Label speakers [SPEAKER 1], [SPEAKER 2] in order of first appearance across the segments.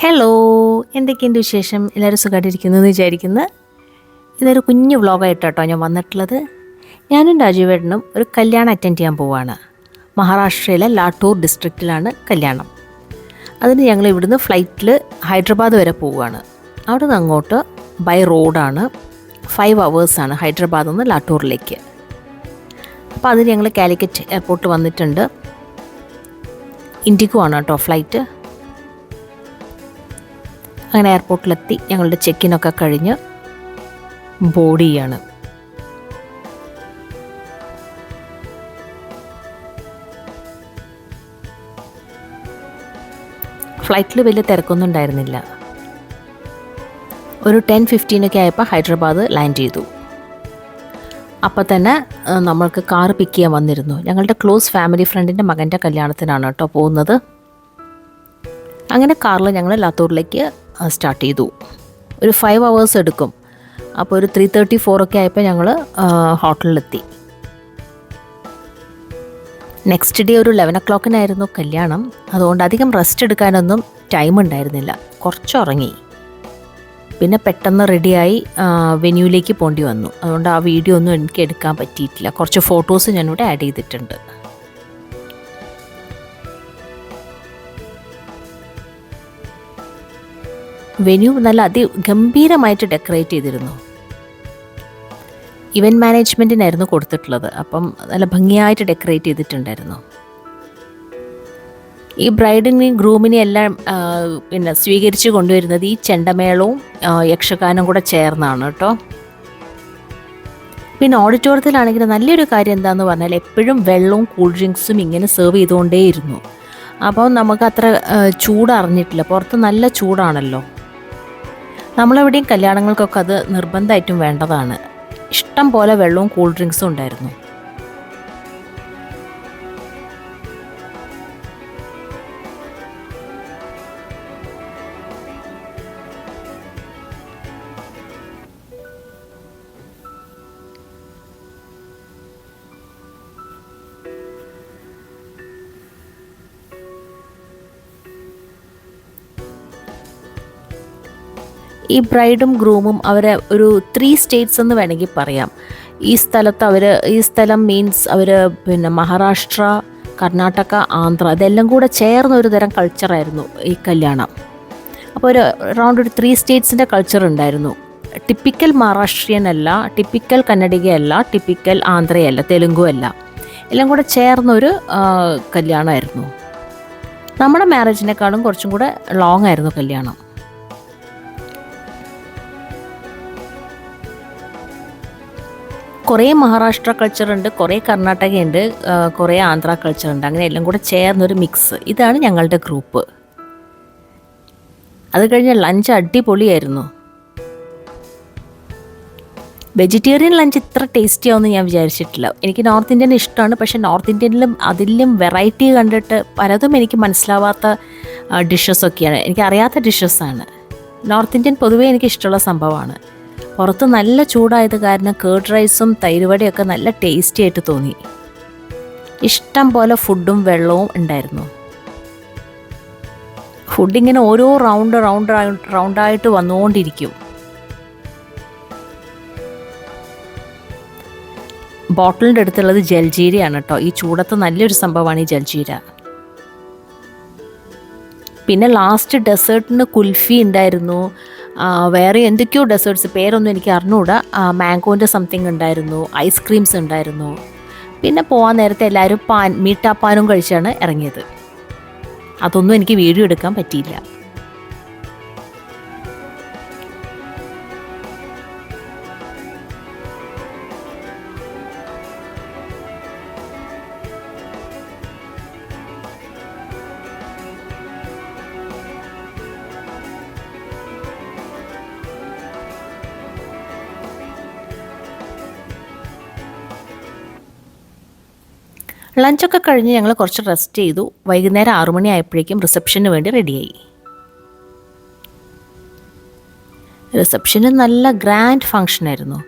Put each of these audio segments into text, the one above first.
[SPEAKER 1] Hello, എന്തൊക്കെയുണ്ട് വിശേഷം? എല്ലാവരും സുഖമായിട്ടിരിക്കുന്നു എന്ന് വിചാരിക്കുന്നു. ഇതൊരു കുഞ്ഞു വ്ളോഗായിട്ടോ ഞാൻ വന്നിട്ടുള്ളത്. ഞാനും രാജീവേട്ടനും ഒരു കല്യാണം അറ്റൻഡ് ചെയ്യാൻ പോവുകയാണ്. മഹാരാഷ്ട്രയിലെ ലാട്ടൂർ ഡിസ്ട്രിക്റ്റിലാണ് കല്യാണം. അതിന് ഞങ്ങൾ ഇവിടുന്ന് ഫ്ലൈറ്റിൽ ഹൈദരാബാദ് വരെ പോവുകയാണ്. അവിടെ നിന്ന് അങ്ങോട്ട് ബൈ റോഡാണ്. 5 hours ഹൈദരാബാദിൽ നിന്ന് ലാട്ടൂറിലേക്ക്. അപ്പോൾ അതിന് ഞങ്ങൾ കാലിക്കറ്റ് എയർപോർട്ട് വന്നിട്ടുണ്ട്. ഇൻഡിഗോ ആണ് കേട്ടോ ഫ്ലൈറ്റ്. അങ്ങനെ എയർപോർട്ടിലെത്തി ഞങ്ങളുടെ ചെക്കിനൊക്കെ കഴിഞ്ഞ് ബോർഡ് ചെയ്യാണ്. ഫ്ലൈറ്റിൽ വലിയ തിരക്കൊന്നും ഉണ്ടായിരുന്നില്ല. ഒരു 10:15 ആയപ്പോൾ ഹൈദരാബാദ് ലാൻഡ് ചെയ്തു. അപ്പോൾ തന്നെ നമ്മൾക്ക് കാർ പിക്ക് ചെയ്യാൻ വന്നിരുന്നു. ഞങ്ങളുടെ ക്ലോസ് ഫാമിലി ഫ്രണ്ടിൻ്റെ മകൻ്റെ കല്യാണത്തിനാണ് കേട്ടോ പോകുന്നത്. അങ്ങനെ കാറിൽ ഞങ്ങൾ ലാത്തൂറിലേക്ക് സ്റ്റാർട്ട് ചെയ്തു. ഒരു 5 hours എടുക്കും. അപ്പോൾ ഒരു 3:34 ആയപ്പോൾ ഞങ്ങൾ ഹോട്ടലിലെത്തി. നെക്സ്റ്റ് ഡേ ഒരു 11 o'clock കല്യാണം. അതുകൊണ്ട് അധികം റെസ്റ്റ് എടുക്കാനൊന്നും ടൈം ഉണ്ടായിരുന്നില്ല. കുറച്ച് ഉറങ്ങി. പിന്നെ പെട്ടെന്ന് റെഡിയായി വെന്യൂവിലേക്ക് പോകേണ്ടി വന്നു. അതുകൊണ്ട് ആ വീഡിയോ ഒന്നും എനിക്ക് എടുക്കാൻ പറ്റിയിട്ടില്ല. കുറച്ച് ഫോട്ടോസ് ഞാനിവിടെ ആഡ് ചെയ്തിട്ടുണ്ട്. വെന്യൂ നല്ല അതിഗംഭീരമായിട്ട് ഡെക്കറേറ്റ് ചെയ്തിരുന്നു. ഇവൻറ്റ് മാനേജ്മെൻറ്റിനായിരുന്നു കൊടുത്തിട്ടുള്ളത്. അപ്പം നല്ല ഭംഗിയായിട്ട് ഡെക്കറേറ്റ് ചെയ്തിട്ടുണ്ടായിരുന്നു. ഈ ബ്രൈഡിനെയും ഗ്രൂമിനെയും എല്ലാം സ്വീകരിച്ച് കൊണ്ടുവരുന്നത് ഈ ചെണ്ടമേളവും യക്ഷഗാനം കൂടെ ചേർന്നാണ് കേട്ടോ. പിന്നെ ഓഡിറ്റോറിയത്തിലാണെങ്കിൽ നല്ലൊരു കാര്യം എന്താണെന്ന് പറഞ്ഞാൽ എപ്പോഴും വെള്ളവും കൂൾ ഡ്രിങ്ക്സും ഇങ്ങനെ സെർവ് ചെയ്തുകൊണ്ടേയിരുന്നു. അപ്പോൾ നമുക്ക് അത്ര ചൂടറിഞ്ഞിട്ടില്ല. പുറത്ത് നല്ല ചൂടാണല്ലോ. നമ്മളെവിടെയും കല്യാണങ്ങൾക്കൊക്കെ അത് നിർബന്ധമായിട്ടും വേണ്ടതാണ്. ഇഷ്ടം പോലെ വെള്ളവും കൂൾ ഡ്രിങ്ക്സും ഉണ്ടായിരുന്നു. ഈ ബ്രൈഡും ഗ്രൂമും അവരെ ഒരു 3 states എന്ന് വേണമെങ്കിൽ പറയാം. ഈ സ്ഥലം മീൻസ് അവർ മഹാരാഷ്ട്ര, കർണാടക, ആന്ധ്ര ഇതെല്ലാം കൂടെ ചേർന്ന ഒരു തരം കൾച്ചറായിരുന്നു ഈ കല്യാണം. അപ്പോൾ ഒരു അറൗണ്ട് ഒരു 3 സ്റ്റേറ്റ്സിൻ്റെ കൾച്ചർ ഉണ്ടായിരുന്നു. ടിപ്പിക്കൽ മഹാരാഷ്ട്രീയൻ അല്ല, ടിപ്പിക്കൽ കന്നഡികയല്ല, ടിപ്പിക്കൽ ആന്ധ്രയല്ല, തെലുങ്കു അല്ല, എല്ലാം കൂടെ ചേർന്നൊരു കല്യാണമായിരുന്നു. നമ്മുടെ മാരേജിനേക്കാളും കുറച്ചും കൂടെ ലോങ് ആയിരുന്നു കല്യാണം. കുറേ മഹാരാഷ്ട്ര കൾച്ചറുണ്ട്, കുറേ കർണാടകയുണ്ട്, കുറേ ആന്ധ്ര കൾച്ചറുണ്ട്. അങ്ങനെ എല്ലാം കൂടെ ചേർന്നൊരു മിക്സ്. ഇതാണ് ഞങ്ങളുടെ ഗ്രൂപ്പ്. അത് കഴിഞ്ഞ് ലഞ്ച് അടിപൊളിയായിരുന്നു. വെജിറ്റേറിയൻ ലഞ്ച് ഇത്ര ടേസ്റ്റി ആവുമെന്ന് ഞാൻ വിചാരിച്ചിട്ടില്ല. എനിക്ക് നോർത്ത് ഇന്ത്യൻ ഇഷ്ടമാണ്. പക്ഷേ നോർത്ത് ഇന്ത്യനിലും അതിലും വെറൈറ്റി കണ്ടിട്ട് പലതും എനിക്ക് മനസ്സിലാവാത്ത ഡിഷസൊക്കെയാണ്. എനിക്കറിയാത്ത ഡിഷസാണ്. നോർത്ത് ഇന്ത്യൻ പൊതുവേ എനിക്ക് ഇഷ്ടമുള്ള സംഭവമാണ്. പുറത്ത് നല്ല ചൂടായത് കാരണം കേർഡ് റൈസും തൈരുവടയൊക്കെ നല്ല ടേസ്റ്റി ആയിട്ട് തോന്നി. ഇഷ്ടം പോലെ ഫുഡും വെള്ളവും ഉണ്ടായിരുന്നു. ഫുഡിങ്ങനെ ഓരോ റൗണ്ടായിട്ട് വന്നുകൊണ്ടിരിക്കും. ബോട്ടിലിൻ്റെ അടുത്തുള്ളത് ജൽജീരയാണ് കേട്ടോ. ഈ ചൂടത്ത് നല്ലൊരു സംഭവമാണ് ഈ ജൽജീര. പിന്നെ ലാസ്റ്റ് ഡെസേർട്ടിന് കുൽഫി ഉണ്ടായിരുന്നു. വേറെ എന്തൊക്കെയോ ഡെസേർട്ട്സ് പേരൊന്നും എനിക്ക് അറിഞ്ഞുകൂടാ. മാംഗോൻ്റെ സംതിങ് ഉണ്ടായിരുന്നു, ഐസ്ക്രീംസ് ഉണ്ടായിരുന്നു. പിന്നെ പോകാൻ നേരത്തെ എല്ലാവരും മീട്ടാപ്പാനും കഴിച്ചാണ് ഇറങ്ങിയത്. അതൊന്നും എനിക്ക് വീഡിയോ എടുക്കാൻ പറ്റിയില്ല. ലഞ്ചൊക്കെ കഴിഞ്ഞ് ഞങ്ങൾ കുറച്ച് റെസ്റ്റ് ചെയ്തു. വൈകുന്നേരം 6 മണി ആയപ്പോഴേക്കും റിസപ്ഷന് വേണ്ടി റെഡിയായി. റിസപ്ഷന് നല്ല ഗ്രാൻഡ് ഫങ്ഷനായിരുന്നു.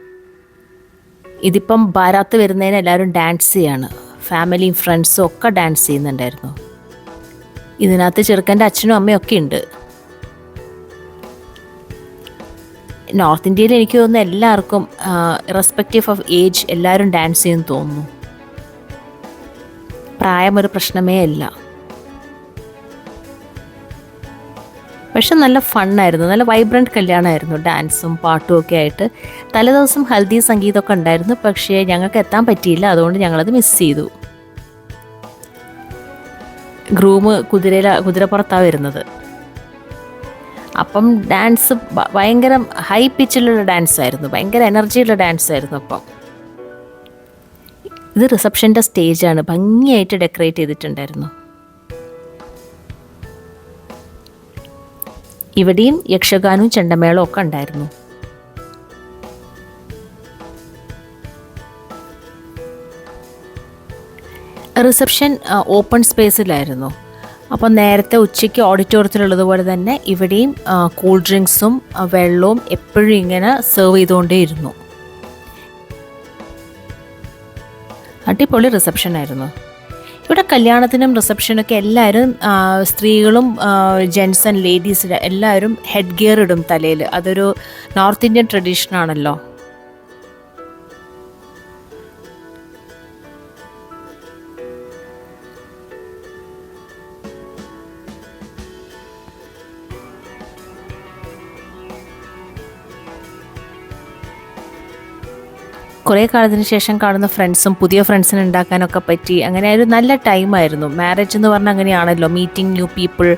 [SPEAKER 1] ഇതിപ്പം ബാരാത്ത് വരുന്നതിന് എല്ലാവരും ഡാൻസ് ചെയ്യാണ്. ഫാമിലിയും ഫ്രണ്ട്സും ഒക്കെ ഡാൻസ് ചെയ്യുന്നുണ്ടായിരുന്നു. ഇതിനകത്ത് ചെറുക്കൻ്റെ അച്ഛനും അമ്മയും ഒക്കെ ഉണ്ട്. നോർത്ത് ഇന്ത്യയിൽ എനിക്ക് തോന്നുന്നു എല്ലാവർക്കും ഇറസ്പെക്റ്റീവ് ഓഫ് ഏജ് എല്ലാവരും ഡാൻസ് ചെയ്യുമെന്ന് തോന്നുന്നു. പ്രായം ഒരു പ്രശ്നമേ അല്ല. പക്ഷെ നല്ല ഫണ്ണായിരുന്നു, നല്ല വൈബ്രൻറ്റ് കല്യാണമായിരുന്നു, ഡാൻസും പാട്ടും ഒക്കെ ആയിട്ട്. തലേദിവസം ഹൽദി സംഗീതമൊക്കെ ഉണ്ടായിരുന്നു, പക്ഷേ ഞങ്ങൾക്ക് എത്താൻ പറ്റിയില്ല, അതുകൊണ്ട് ഞങ്ങളത് മിസ് ചെയ്തു. ഗ്രൂം കുതിരപ്പുറത്താണ് വരുന്നത്. അപ്പം ഡാൻസ് ഭയങ്കര ഹൈ പിച്ചിലുള്ള ഡാൻസായിരുന്നു, ഭയങ്കര എനർജിയുള്ള ഡാൻസായിരുന്നു. അപ്പം ഇത് റിസപ്ഷൻ്റെ സ്റ്റേജാണ്, ഭംഗിയായിട്ട് ഡെക്കറേറ്റ് ചെയ്തിട്ടുണ്ടായിരുന്നു. ഇവിടെയും യക്ഷഗാനവും ചെണ്ടമേളവും ഒക്കെ ഉണ്ടായിരുന്നു. റിസപ്ഷൻ ഓപ്പൺ സ്പേസിലായിരുന്നു. അപ്പോൾ നേരത്തെ ഉച്ചയ്ക്ക് ഓഡിറ്റോറിയത്തിലുള്ളതുപോലെ തന്നെ ഇവിടെയും കൂൾ ഡ്രിങ്ക്സും വെള്ളവും എപ്പോഴും ഇങ്ങനെ സെർവ് ചെയ്തുകൊണ്ടേയിരുന്നു. അടിപൊളി റിസപ്ഷനായിരുന്നു. ഇവിടെ കല്യാണത്തിനും റിസപ്ഷനൊക്കെ എല്ലാവരും സ്ത്രീകളും ജെൻസ് ആൻഡ് ലേഡീസ് എല്ലാവരും ഹെഡ് ഗിയർ ഇടും തലയിൽ. അതൊരു നോർത്ത് ഇന്ത്യൻ ട്രഡീഷനാണല്ലോ. കുറേ കാലത്തിന് ശേഷം കാണുന്ന ഫ്രണ്ട്സും പുതിയ ഫ്രണ്ട്സിനെ ഉണ്ടാക്കാനൊക്കെ പറ്റി. അങ്ങനെ ഒരു നല്ല ടൈമായിരുന്നു. മാരേജ് എന്ന് പറഞ്ഞാൽ അങ്ങനെയാണല്ലോ, മീറ്റിംഗ് ന്യൂ പീപ്പിൾ,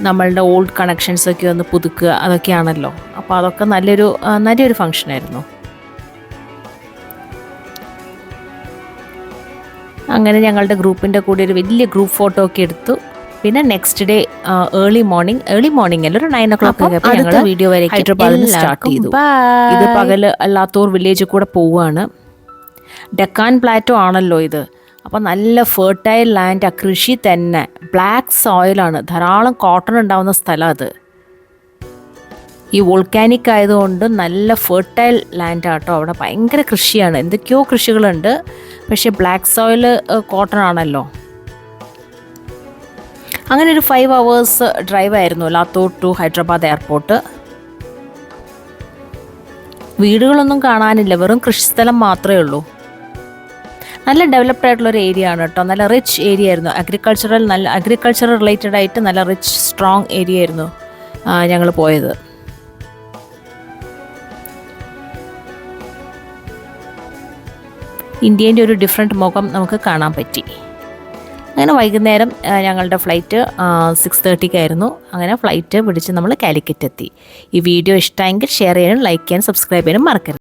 [SPEAKER 1] നമ്മളുടെ ഓൾഡ് കണക്ഷൻസൊക്കെ ഒന്ന് പുതുക്കുക, അതൊക്കെയാണല്ലോ. അപ്പോൾ അതൊക്കെ നല്ലൊരു ഫങ്ഷനായിരുന്നു. അങ്ങനെ ഞങ്ങളുടെ ഗ്രൂപ്പിൻ്റെ കൂടെ ഒരു വലിയ ഗ്രൂപ്പ് ഫോട്ടോ ഒക്കെ എടുത്തു. പിന്നെ നെക്സ്റ്റ് ഡേ ഏർലി മോർണിംഗ് അല്ല, ഒരു 9 o'clock അടുത്ത വീഡിയോ വരെ ഹൈദരാബാദിൽ സ്റ്റാർട്ട് ചെയ്തു. ഇത് പകല് അല്ലാത്തൂർ വില്ലേജിൽ കൂടെ പോവുകയാണ്. ഡെക്കാൻ പ്ലാറ്റോ ആണല്ലോ ഇത്. അപ്പോൾ നല്ല ഫെർട്ടൈൽ ലാൻഡ്, ആ കൃഷി തന്നെ ബ്ലാക്ക് സോയിലാണ്, ധാരാളം കോട്ടൺ ഉണ്ടാവുന്ന സ്ഥലം അത്. ഈ വോൾക്കാനിക് ആയതുകൊണ്ട് നല്ല ഫെർട്ടൈൽ ലാൻഡ് ആട്ടോ. അവിടെ ഭയങ്കര കൃഷിയാണ്, എന്തൊക്കെയോ കൃഷികളുണ്ട്. പക്ഷേ ബ്ലാക്ക് സോയിൽ കോട്ടൺ ആണല്ലോ. അങ്ങനെ ഒരു 5 hours ഡ്രൈവായിരുന്നു ലാത്തൂർ ടു ഹൈദരാബാദ് എയർപോർട്ട്. വീടുകളൊന്നും കാണാനില്ല, വെറും കൃഷിസ്ഥലം മാത്രമേ ഉള്ളൂ. നല്ല ഡെവലപ്ഡ് ആയിട്ടുള്ളൊരു ഏരിയ ആണ് കേട്ടോ. നല്ല റിച്ച് ഏരിയ ആയിരുന്നു. അഗ്രികൾച്ചർ റിലേറ്റഡ് ആയിട്ട് നല്ല റിച്ച് സ്ട്രോങ് ഏരിയ ആയിരുന്നു ഞങ്ങൾ പോയത്. ഇന്ത്യേൻ്റെ ഒരു ഡിഫറെൻറ്റ് മുഖം നമുക്ക് കാണാൻ പറ്റി. അങ്ങനെ വൈകുന്നേരം ഞങ്ങളുടെ ഫ്ലൈറ്റ് 6:30 അങ്ങനെ ഫ്ലൈറ്റ് പിടിച്ച് നമ്മൾ കാലിക്കറ്റ് എത്തി. ഈ വീഡിയോ ഇഷ്ടമെങ്കിൽ ഷെയർ ചെയ്യാനും ലൈക്ക് ചെയ്യാനും സബ്സ്ക്രൈബ് ചെയ്യാനും മറക്കരുത്.